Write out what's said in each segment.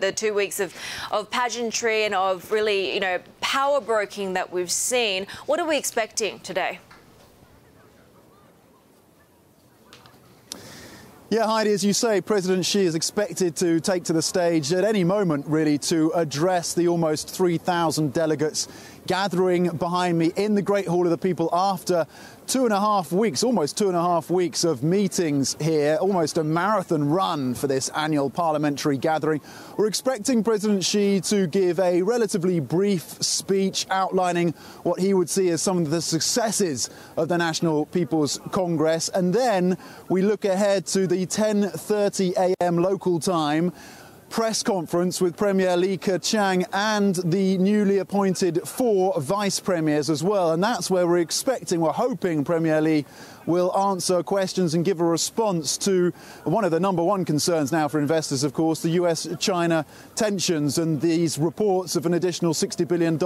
the 2 weeks of pageantry and of really, power broking that we've seen. What are we expecting today? Yeah, Heidi, as you say, President Xi is expected to take to the stage at any moment, really, to address the almost 3,000 delegates gathering behind me in the Great Hall of the People after 2.5 weeks, almost 2.5 weeks of meetings here, almost a marathon run for this annual parliamentary gathering. We're expecting President Xi to give a relatively brief speech outlining what he would see as some of the successes of the National People's Congress. And then we look ahead to the 10:30 a.m. local time press conference with Premier Li Keqiang and the newly appointed 4 vice premiers as well. And that's where we're hoping Premier Li will answer questions and give a response to one of the #1 concerns now for investors, of course, the US-China tensions and these reports of an additional $60 billion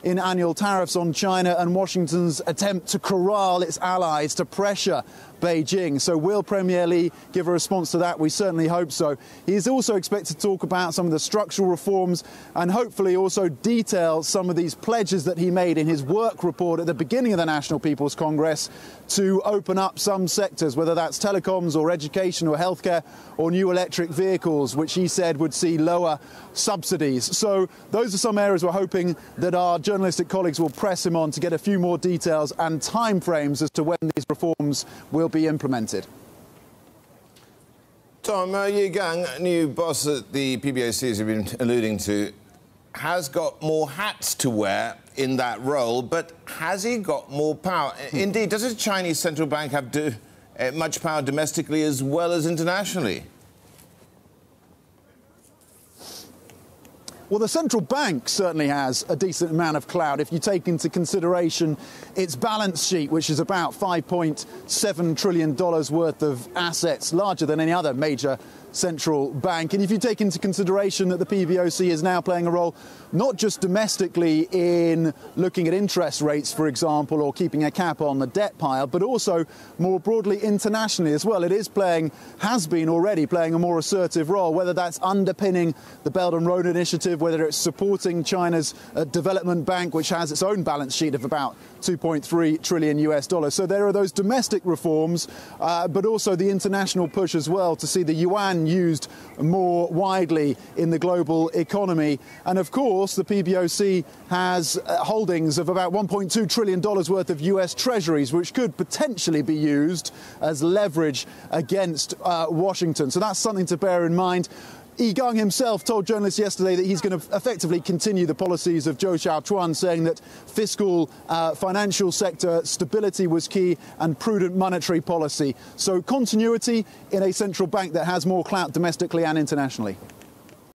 in annual tariffs on China and Washington's attempt to corral its allies to pressure Beijing. So will Premier Li give a response to that? We certainly hope so. He is also expected to talk about some of the structural reforms and hopefully also detail some of these pledges that he made in his work report at the beginning of the National People's Congress to open up some sectors, whether that's telecoms or education or healthcare or new electric vehicles, which he said would see lower subsidies. So those are some areas we're hoping that our journalistic colleagues will press him on to get a few more details and timeframes as to when these reforms will be implemented. Tom, Yi Gang, new boss at the PBOC, as you've been alluding to, has got more hats to wear in that role, but has he got more power? Indeed, does the Chinese central bank have much power domestically as well as internationally? Well, the central bank certainly has a decent amount of clout if you take into consideration its balance sheet, which is about $5.7 trillion worth of assets, larger than any other major central bank. And if you take into consideration that the PBOC is now playing a role not just domestically in looking at interest rates, for example, or keeping a cap on the debt pile, but also more broadly internationally as well. It has been already playing a more assertive role, whether that's underpinning the Belt and Road Initiative, whether it's supporting China's development bank, which has its own balance sheet of about $2.3 trillion US. So there are those domestic reforms, but also the international push as well to see the yuan used more widely in the global economy. And of course, the PBOC has holdings of about $1.2 trillion worth of US treasuries, which could potentially be used as leverage against Washington. So that's something to bear in mind. Yi Gang himself told journalists yesterday that he's going to effectively continue the policies of Zhou Xiaochuan, saying that fiscal, financial sector stability was key and prudent monetary policy. So continuity in a central bank that has more clout domestically and internationally.